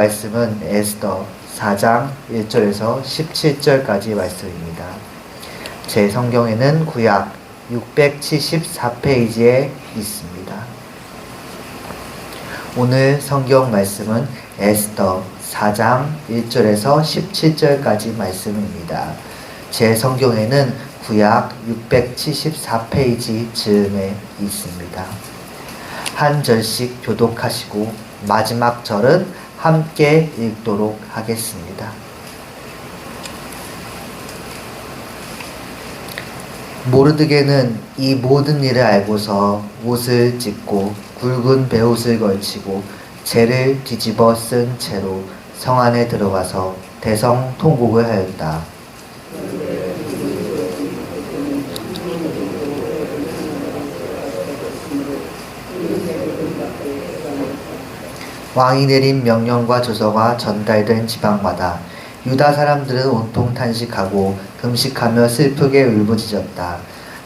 말씀은 에스더 4장 1절에서 17절까지 말씀입니다. 제 성경에는 구약 674페이지에 있습니다. 오늘 성경 말씀은 에스더 4장 1절에서 17절까지 말씀입니다. 제 성경에는 구약 674페이지 즈음에 있습니다. 한 절씩 교독하시고 마지막 절은 함께 읽도록 하겠습니다. 모르드게는 이 모든 일을 알고서 옷을 찢고 굵은 베옷을 걸치고 재를 뒤집어 쓴 채로 성 안에 들어가서 대성 통곡을 하였다. 왕이 내린 명령과 조서가 전달된 지방마다 유다 사람들은 온통 탄식하고 금식하며 슬프게 울부짖었다.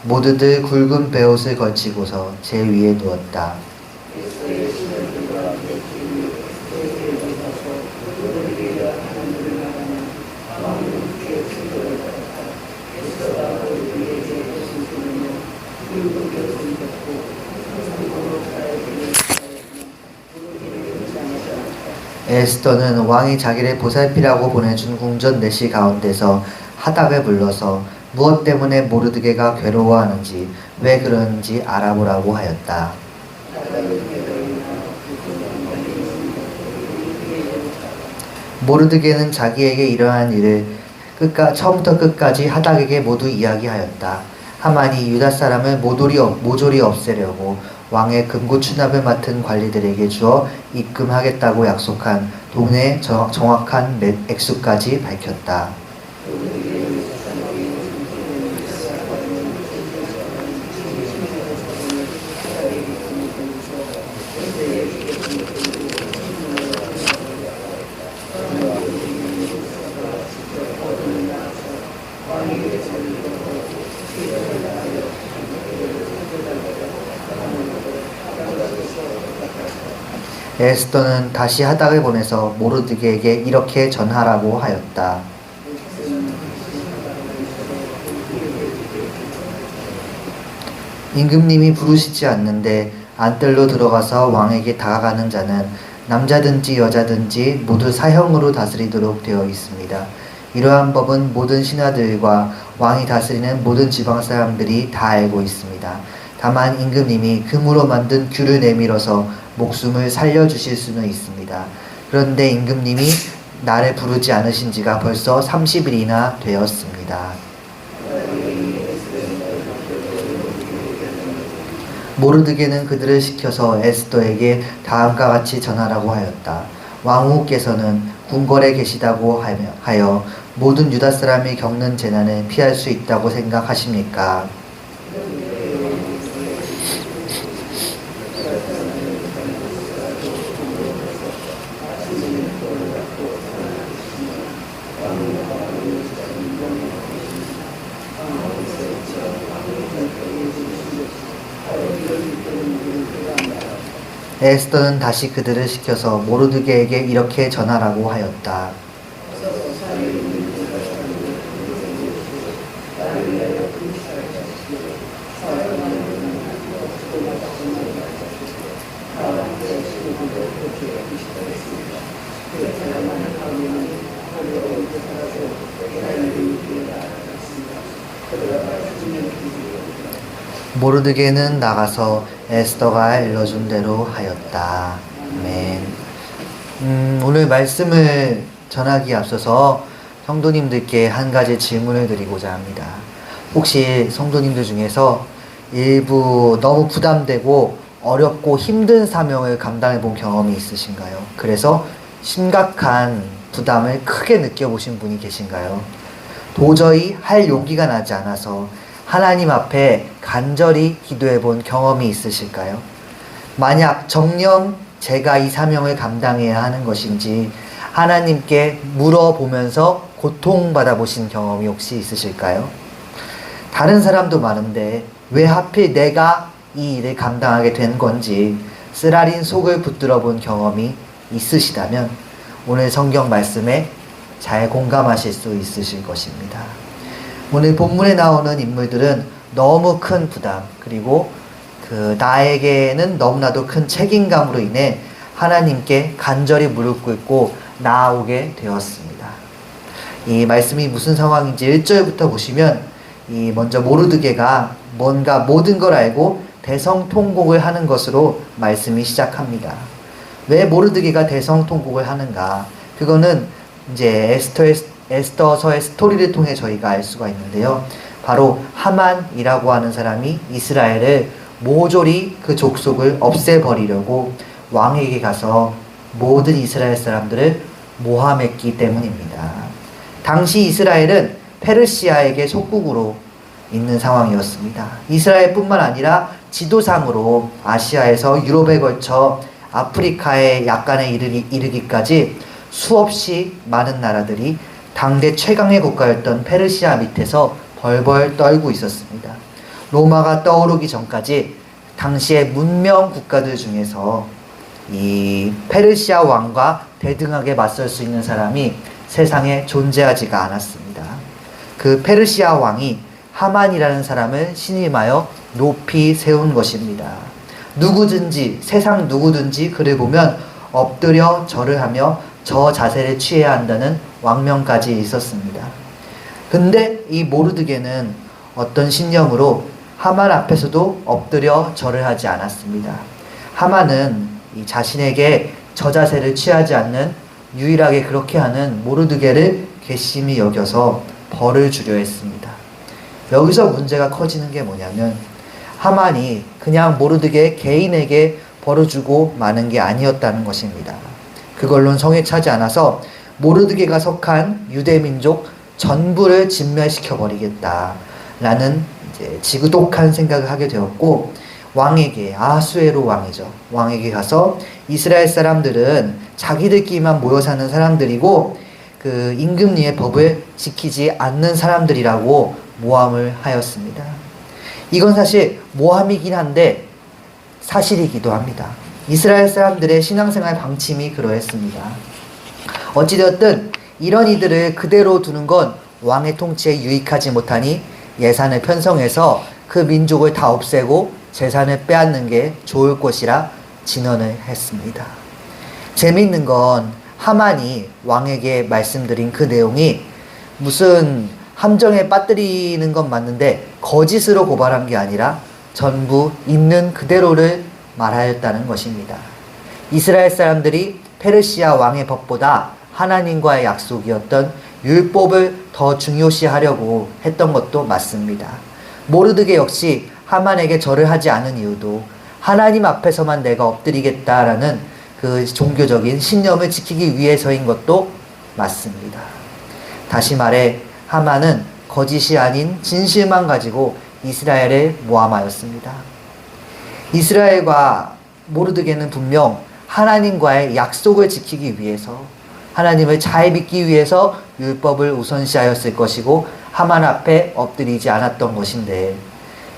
모두들 굵은 베옷을 걸치고서 제 위에 누웠다. 에스더는 왕이 자기를 보살피라고 보내준 궁전 내시 가운데서 하닥을 불러서 무엇 때문에 모르드게가 괴로워하는지 왜 그러는지 알아보라고 하였다. 모르드게는 자기에게 일어난 일을 처음부터 끝까지 하닥에게 모두 이야기하였다. 하만이 유다 사람을 모조리 없애려고 왕의 금고 추납을 맡은 관리들에게 주어 입금하겠다고 약속한 돈의 정확한 액수까지 밝혔다. 에스더는 다시 하닥을 보내서 모르드게에게 이렇게 전하라고 하였다. 임금님이 부르시지 않는데 안뜰로 들어가서 왕에게 다가가는 자는 남자든지 여자든지 모두 사형으로 다스리도록 되어 있습니다. 이러한 법은 모든 신하들과 왕이 다스리는 모든 지방 사람들이 다 알고 있습니다. 다만 임금님이 금으로 만든 규를 내밀어서 목숨을 살려주실 수는 있습니다. 그런데 임금님이 나를 부르지 않으신 지가 벌써 30일이나 되었습니다. 모르드게는 그들을 시켜서 에스더에게 다음과 같이 전하라고 하였다. 왕후께서는 궁궐에 계시다고 하여 모든 유다 사람이 겪는 재난을 피할 수 있다고 생각하십니까? 에스더는 다시 그들을 시켜서 모르드게에게 이렇게 전하라고 하였다. 모르드게는 나가서 에스더가 일러준 대로 하였다. 아멘. 오늘 말씀을 전하기에 앞서서 성도님들께 한 가지 질문을 드리고자 합니다. 혹시 성도님들 중에서 일부 너무 부담되고 어렵고 힘든 사명을 감당해 본 경험이 있으신가요? 그래서 심각한 부담을 크게 느껴보신 분이 계신가요? 도저히 할 용기가 나지 않아서 하나님 앞에 간절히 기도해 본 경험이 있으실까요? 만약 정녕 제가 이 사명을 감당해야 하는 것인지 하나님께 물어보면서 고통받아 보신 경험이 혹시 있으실까요? 다른 사람도 많은데 왜 하필 내가 이 일을 감당하게 된 건지 쓰라린 속을 붙들어 본 경험이 있으시다면 오늘 성경 말씀에 잘 공감하실 수 있으실 것입니다. 오늘 본문에 나오는 인물들은 너무 큰 부담, 그리고 나에게는 너무나도 큰 책임감으로 인해 하나님께 간절히 무릎 꿇고 나아오게 되었습니다. 이 말씀이 무슨 상황인지 1절부터 보시면 먼저 모르드게가 뭔가 모든 걸 알고 대성통곡을 하는 것으로 말씀이 시작합니다. 왜 모르드게가 대성통곡을 하는가? 그거는 이제 에스더서의 스토리를 통해 저희가 알 수가 있는데요. 바로 하만이라고 하는 사람이 이스라엘을 모조리 그 족속을 없애버리려고 왕에게 가서 모든 이스라엘 사람들을 모함했기 때문입니다. 당시 이스라엘은 페르시아에게 속국으로 있는 상황이었습니다. 이스라엘뿐만 아니라 지도상으로 아시아에서 유럽에 걸쳐 아프리카의 약간에 이르기까지 수없이 많은 나라들이 당대 최강의 국가였던 페르시아 밑에서 벌벌 떨고 있었습니다. 로마가 떠오르기 전까지 당시의 문명 국가들 중에서 이 페르시아 왕과 대등하게 맞설 수 있는 사람이 세상에 존재하지가 않았습니다. 그 페르시아 왕이 하만이라는 사람을 신임하여 높이 세운 것입니다. 누구든지, 세상 누구든지 그를 보면 엎드려 절을 하며 저 자세를 취해야 한다는 왕명까지 있었습니다. 근데 이 모르드게는 어떤 신념으로 하만 앞에서도 엎드려 절을 하지 않았습니다. 하만은 이 자신에게 저 자세를 취하지 않는, 유일하게 그렇게 하는 모르드게를 괘씸히 여겨서 벌을 주려 했습니다. 여기서 문제가 커지는 게 뭐냐면 하만이 그냥 모르드게 개인에게 벌을 주고 마는 게 아니었다는 것입니다. 그걸로는 성에 차지 않아서 모르드게가 속한 유대민족 전부를 진멸시켜 버리겠다라는 이제 지구독한 생각을 하게 되었고, 왕에게, 아수에로 왕이죠, 왕에게 가서 이스라엘 사람들은 자기들끼리만 모여 사는 사람들이고 그 임금님의 법을 지키지 않는 사람들이라고 모함을 하였습니다. 이건 사실 모함이긴 한데 사실이기도 합니다. 이스라엘 사람들의 신앙생활 방침이 그러했습니다. 어찌되었든 이런 이들을 그대로 두는 건 왕의 통치에 유익하지 못하니 예산을 편성해서 그 민족을 다 없애고 재산을 빼앗는 게 좋을 것이라 진언을 했습니다. 재미있는 건 하만이 왕에게 말씀드린 그 내용이 무슨 함정에 빠뜨리는 건 맞는데 거짓으로 고발한 게 아니라 전부 있는 그대로를 말하였다는 것입니다. 이스라엘 사람들이 페르시아 왕의 법보다 하나님과의 약속이었던 율법을 더 중요시하려고 했던 것도 맞습니다. 모르드게 역시 하만에게 절을 하지 않은 이유도 하나님 앞에서만 내가 엎드리겠다라는 그 종교적인 신념을 지키기 위해서인 것도 맞습니다. 다시 말해 하만은 거짓이 아닌 진실만 가지고 이스라엘을 모함하였습니다. 이스라엘과 모르드게는 분명 하나님과의 약속을 지키기 위해서, 하나님을 잘 믿기 위해서 율법을 우선시하였을 것이고 하만 앞에 엎드리지 않았던 것인데,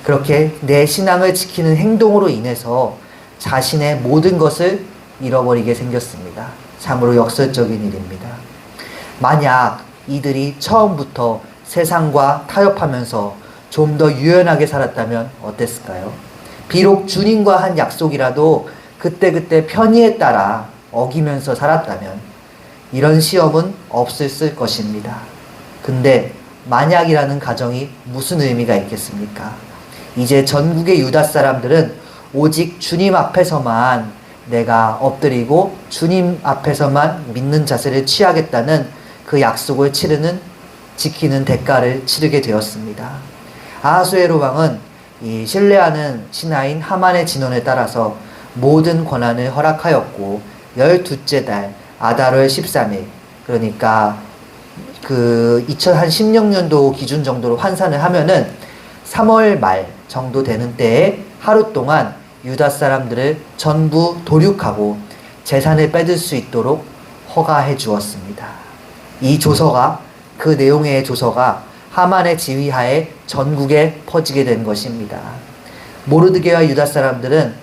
그렇게 내 신앙을 지키는 행동으로 인해서 자신의 모든 것을 잃어버리게 생겼습니다. 참으로 역설적인 일입니다. 만약 이들이 처음부터 세상과 타협하면서 좀 더 유연하게 살았다면 어땠을까요? 비록 주님과 한 약속이라도 그때그때 편의에 따라 어기면서 살았다면 이런 시험은 없었을 것입니다. 근데 만약이라는 가정이 무슨 의미가 있겠습니까? 이제 전국의 유다 사람들은 오직 주님 앞에서만 내가 엎드리고 주님 앞에서만 믿는 자세를 취하겠다는 그 약속을 지키는 대가를 치르게 되었습니다. 아하수에로 왕은 이 신뢰하는 신하인 하만의 진언에 따라서 모든 권한을 허락하였고 12째 달 아달월 13일, 그러니까 그 2016년도 기준 정도로 환산을 하면은 3월 말 정도 되는 때에 하루 동안 유다 사람들을 전부 도륙하고 재산을 뺏을 수 있도록 허가해 주었습니다. 이 조서가, 그 내용의 조서가 하만의 지휘하에 전국에 퍼지게 된 것입니다. 모르드게와 유다 사람들은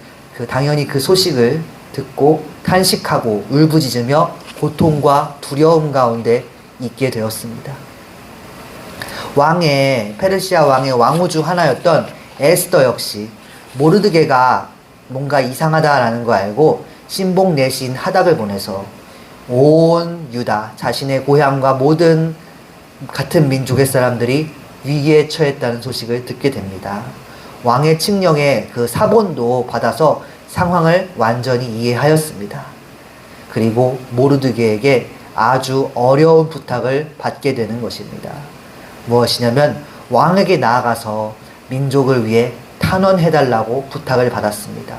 당연히 그 소식을 듣고 탄식하고 울부짖으며 고통과 두려움 가운데 있게 되었습니다. 페르시아 왕의 왕후 중 하나였던 에스더 역시 모르드게가 뭔가 이상하다라는 거 알고 신복 내신 하닥을 보내서 온 유다, 자신의 고향과 모든 같은 민족의 사람들이 위기에 처했다는 소식을 듣게 됩니다. 왕의 칙령에 그 사본도 받아서 상황을 완전히 이해하였습니다. 그리고 모르드게에게 아주 어려운 부탁을 받게 되는 것입니다. 무엇이냐면 왕에게 나아가서 민족을 위해 탄원해달라고 부탁을 받았습니다.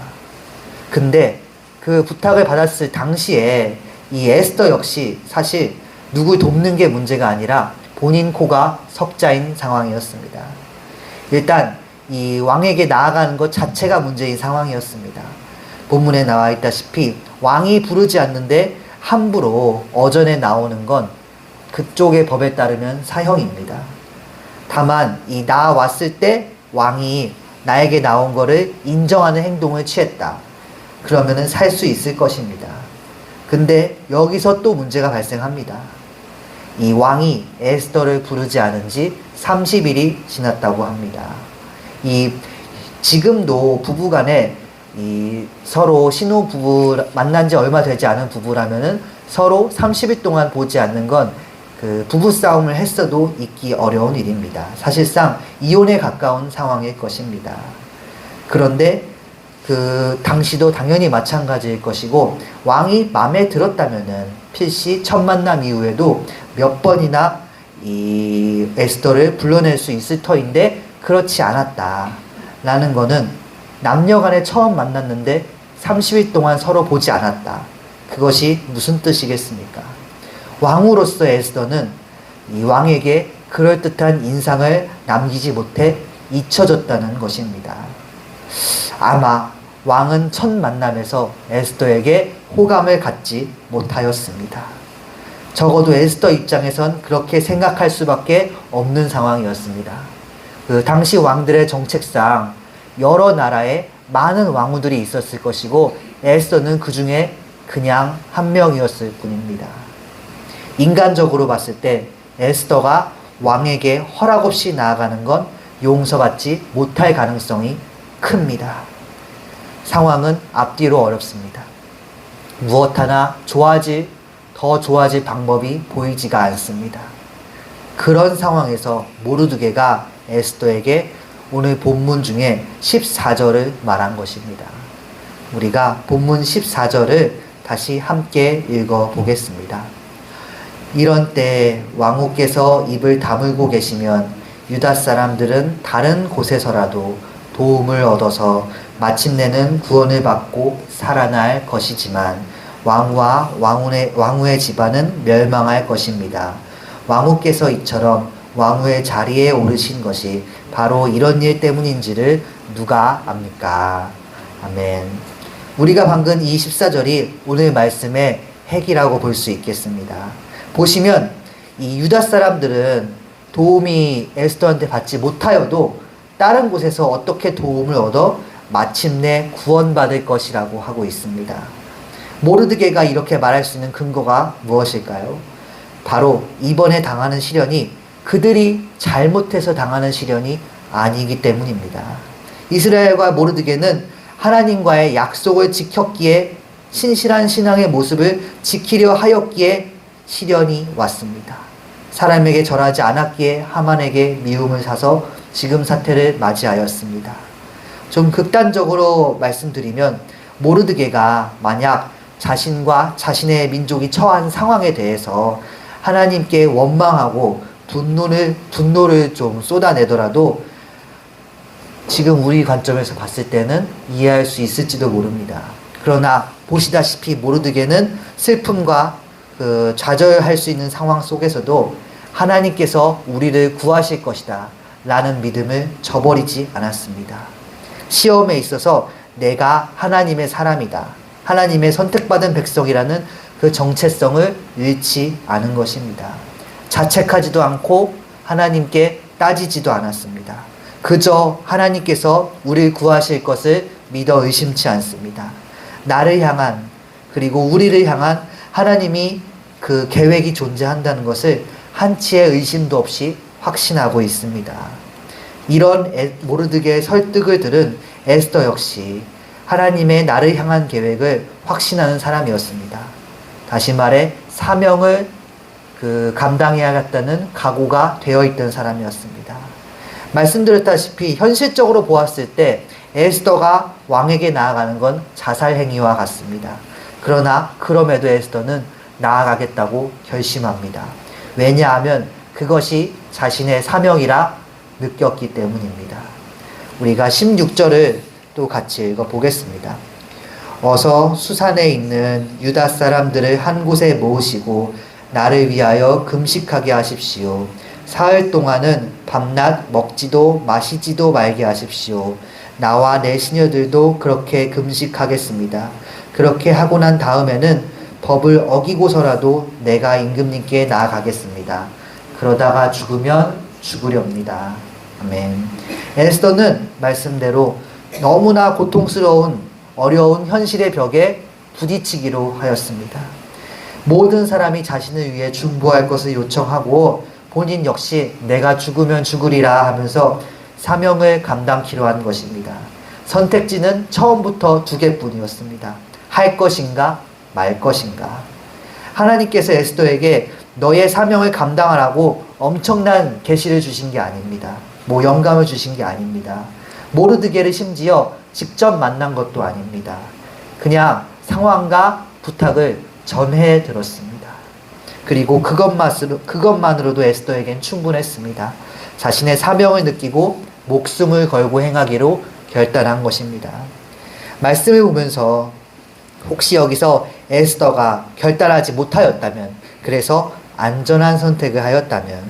근데 그 부탁을 받았을 당시에 이 에스더 역시 사실 누굴 돕는 게 문제가 아니라 본인 코가 석자인 상황이었습니다. 일단 이 왕에게 나아가는 것 자체가 문제인 상황이었습니다. 본문에 나와 있다시피 왕이 부르지 않는데 함부로 어전에 나오는 건 그쪽의 법에 따르면 사형입니다. 다만 이 나왔을 때 왕이 나에게 나온 거를 인정하는 행동을 취했다. 그러면은 살 수 있을 것입니다. 근데 여기서 또 문제가 발생합니다. 이 왕이 에스더를 부르지 않은 지 30일이 지났다고 합니다. 지금도 부부간에 서로 신혼부부 만난 지 얼마 되지 않은 부부라면은 서로 30일 동안 보지 않는 건 그 부부싸움을 했어도 있기 어려운 일입니다. 사실상 이혼에 가까운 상황일 것입니다. 그런데 그 당시도 당연히 마찬가지일 것이고 왕이 마음에 들었다면은 필시 첫 만남 이후에도 몇 번이나 이 에스더를 불러낼 수 있을 터인데 그렇지 않았다라는 거는 남녀간에 처음 만났는데 30일 동안 서로 보지 않았다. 그것이 무슨 뜻이겠습니까? 왕으로서 에스더는 이 왕에게 그럴듯한 인상을 남기지 못해 잊혀졌다는 것입니다. 아마 왕은 첫 만남에서 에스더에게 호감을 갖지 못하였습니다. 적어도 에스더 입장에선 그렇게 생각할 수밖에 없는 상황이었습니다. 그 당시 왕들의 정책상 여러 나라에 많은 왕후들이 있었을 것이고 에스더는 그 중에 그냥 한 명이었을 뿐입니다. 인간적으로 봤을 때 에스더가 왕에게 허락 없이 나아가는 건 용서받지 못할 가능성이 큽니다. 상황은 앞뒤로 어렵습니다. 무엇 하나 더 좋아질 방법이 보이지가 않습니다. 그런 상황에서 모르드게가 에스더에게 오늘 본문 중에 14절을 말한 것입니다. 우리가 본문 14절을 다시 함께 읽어보겠습니다. 이런 때 왕후께서 입을 다물고 계시면 유다 사람들은 다른 곳에서라도 도움을 얻어서 마침내는 구원을 받고 살아날 것이지만 왕후와 왕후의 집안은 멸망할 것입니다. 왕후께서 이처럼 왕후의 자리에 오르신 것이 바로 이런 일 때문인지를 누가 압니까? 아멘. 우리가 방금 이 14절이 오늘 말씀의 핵이라고 볼 수 있겠습니다. 보시면 이 유다 사람들은 도움이 에스더한테 받지 못하여도 다른 곳에서 어떻게 도움을 얻어 마침내 구원받을 것이라고 하고 있습니다. 모르드게가 이렇게 말할 수 있는 근거가 무엇일까요? 바로 이번에 당하는 시련이 그들이 잘못해서 당하는 시련이 아니기 때문입니다. 이스라엘과 모르드게는 하나님과의 약속을 지켰기에 신실한 신앙의 모습을 지키려 하였기에 시련이 왔습니다. 사람에게 절하지 않았기에 하만에게 미움을 사서 지금 사태를 맞이하였습니다. 좀 극단적으로 말씀드리면 모르드게가 만약 자신과 자신의 민족이 처한 상황에 대해서 하나님께 원망하고 분노를 좀 쏟아내더라도 지금 우리 관점에서 봤을 때는 이해할 수 있을지도 모릅니다. 그러나 보시다시피 모르드게는 슬픔과 좌절할 수 있는 상황 속에서도 하나님께서 우리를 구하실 것이다 라는 믿음을 저버리지 않았습니다. 시험에 있어서 내가 하나님의 사람이다, 하나님의 선택받은 백성이라는 그 정체성을 잃지 않은 것입니다. 자책하지도 않고 하나님께 따지지도 않았습니다. 그저 하나님께서 우리를 구하실 것을 믿어 의심치 않습니다. 나를 향한, 그리고 우리를 향한 하나님이 그 계획이 존재한다는 것을 한치의 의심도 없이 확신하고 있습니다. 이런 모르드게의 설득을 들은 에스더 역시 하나님의 나를 향한 계획을 확신하는 사람이었습니다. 다시 말해 사명을 감당해야겠다는 각오가 되어 있던 사람이었습니다. 말씀드렸다시피 현실적으로 보았을 때 에스더가 왕에게 나아가는 건 자살 행위와 같습니다. 그러나 그럼에도 에스더는 나아가겠다고 결심합니다. 왜냐하면 그것이 자신의 사명이라 느꼈기 때문입니다. 우리가 16절을 또 같이 읽어보겠습니다. 어서 수산에 있는 유다 사람들을 한 곳에 모으시고 나를 위하여 금식하게 하십시오. 사흘 동안은 밤낮 먹지도 마시지도 말게 하십시오. 나와 내 시녀들도 그렇게 금식하겠습니다. 그렇게 하고 난 다음에는 법을 어기고서라도 내가 임금님께 나아가겠습니다. 그러다가 죽으면 죽으렵니다. 아멘. 에스더는 말씀대로 너무나 고통스러운 어려운 현실의 벽에 부딪히기로 하였습니다. 모든 사람이 자신을 위해 중보할 것을 요청하고 본인 역시 내가 죽으면 죽으리라 하면서 사명을 감당키로 한 것입니다. 선택지는 처음부터 두 개뿐이었습니다. 할 것인가 말 것인가. 하나님께서 에스더에게 너의 사명을 감당하라고 엄청난 계시를 주신 게 아닙니다. 영감을 주신 게 아닙니다. 모르드게를 심지어 직접 만난 것도 아닙니다. 그냥 상황과 부탁을 전해 들었습니다. 그리고 그것만으로도 에스더에겐 충분했습니다. 자신의 사명을 느끼고 목숨을 걸고 행하기로 결단한 것입니다. 말씀을 보면서 혹시 여기서 에스더가 결단하지 못하였다면, 그래서 안전한 선택을 하였다면,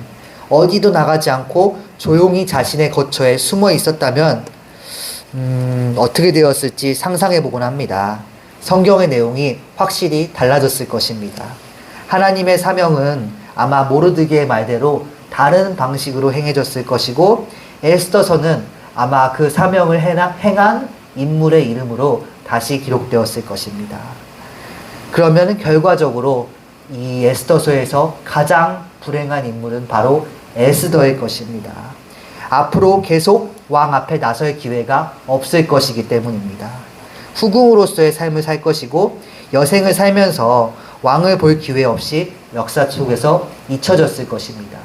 어디도 나가지 않고 조용히 자신의 거처에 숨어 있었다면 어떻게 되었을지 상상해 보곤 합니다. 성경의 내용이 확실히 달라졌을 것입니다. 하나님의 사명은 아마 모르드게의 말대로 다른 방식으로 행해졌을 것이고, 에스더서는 아마 그 사명을 행한 인물의 이름으로 다시 기록되었을 것입니다. 그러면 결과적으로 이 에스더서에서 가장 불행한 인물은 바로 에스더일 것입니다. 앞으로 계속 왕 앞에 나설 기회가 없을 것이기 때문입니다. 후궁으로서의 삶을 살 것이고 여생을 살면서 왕을 볼 기회 없이 역사 속에서 잊혀졌을 것입니다.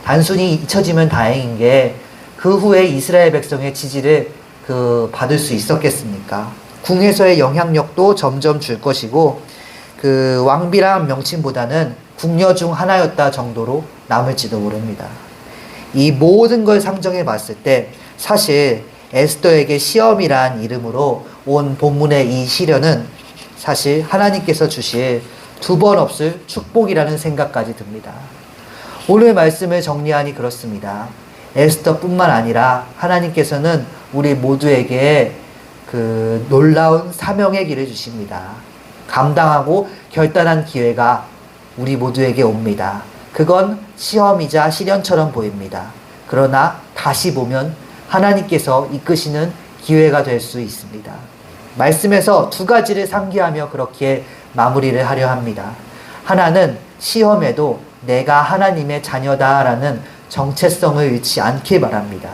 단순히 잊혀지면 다행인 게 그 후에 이스라엘 백성의 지지를 받을 수 있었겠습니까? 궁에서의 영향력도 점점 줄 것이고 왕비란 명칭보다는 궁녀 중 하나였다 정도로 남을지도 모릅니다. 이 모든 걸 상정해 봤을 때 사실 에스더에게 시험이란 이름으로 온 본문의 이 시련은 사실 하나님께서 주실 두 번 없을 축복이라는 생각까지 듭니다. 오늘 말씀을 정리하니 그렇습니다. 에스더뿐만 아니라 하나님께서는 우리 모두에게 놀라운 사명의 길을 주십니다. 감당하고 결단한 기회가 우리 모두에게 옵니다. 그건 시험이자 시련처럼 보입니다. 그러나 다시 보면 하나님께서 이끄시는 기회가 될 수 있습니다. 말씀에서 두 가지를 상기하며 그렇게 마무리를 하려 합니다. 하나는 시험에도 내가 하나님의 자녀다라는 정체성을 잃지 않길 바랍니다.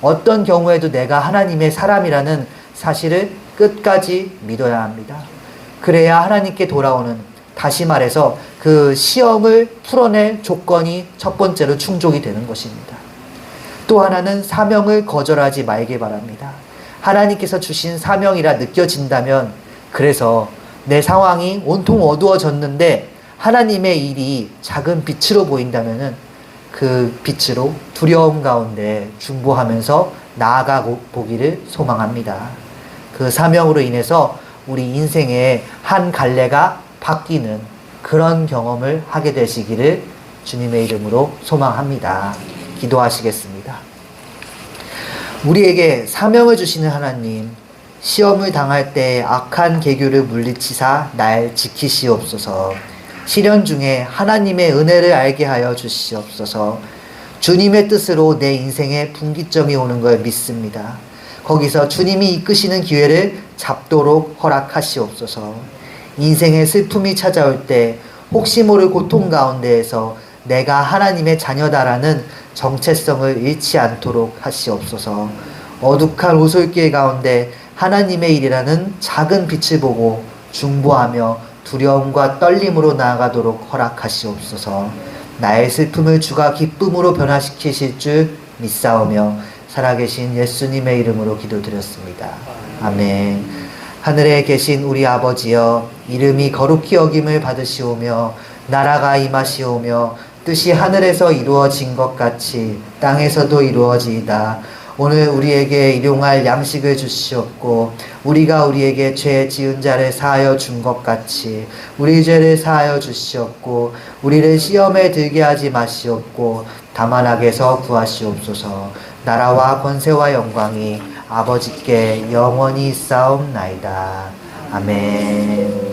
어떤 경우에도 내가 하나님의 사람이라는 사실을 끝까지 믿어야 합니다. 그래야 하나님께 돌아오는, 다시 말해서 그 시험을 풀어낼 조건이 첫 번째로 충족이 되는 것입니다. 또 하나는 사명을 거절하지 말길 바랍니다. 하나님께서 주신 사명이라 느껴진다면, 그래서 내 상황이 온통 어두워졌는데 하나님의 일이 작은 빛으로 보인다면은 그 빛으로 두려움 가운데 중보하면서 나아가 보기를 소망합니다. 그 사명으로 인해서 우리 인생의 한 갈래가 바뀌는 그런 경험을 하게 되시기를 주님의 이름으로 소망합니다. 기도하시겠습니다. 우리에게 사명을 주시는 하나님, 시험을 당할 때 악한 계교를 물리치사 날 지키시옵소서. 시련 중에 하나님의 은혜를 알게 하여 주시옵소서. 주님의 뜻으로 내 인생에 분기점이 오는 걸 믿습니다. 거기서 주님이 이끄시는 기회를 잡도록 허락하시옵소서. 인생의 슬픔이 찾아올 때 혹시 모를 고통 가운데에서 내가 하나님의 자녀다라는 정체성을 잃지 않도록 하시옵소서. 어둑한 오솔길 가운데 하나님의 일이라는 작은 빛을 보고 중보하며 두려움과 떨림으로 나아가도록 허락하시옵소서. 나의 슬픔을 주가 기쁨으로 변화시키실 줄 믿사오며 살아계신 예수님의 이름으로 기도드렸습니다. 아멘. 하늘에 계신 우리 아버지여, 이름이 거룩히 여김을 받으시오며 나라가 임하시오며 뜻이 하늘에서 이루어진 것 같이 땅에서도 이루어지이다. 오늘 우리에게 일용할 양식을 주시옵고 우리가 우리에게 죄 지은 자를 사하여 준 것 같이 우리 죄를 사하여 주시옵고 우리를 시험에 들게 하지 마시옵고 다만 악에서 구하시옵소서. 나라와 권세와 영광이 아버지께 영원히 있사옵나이다. 아멘.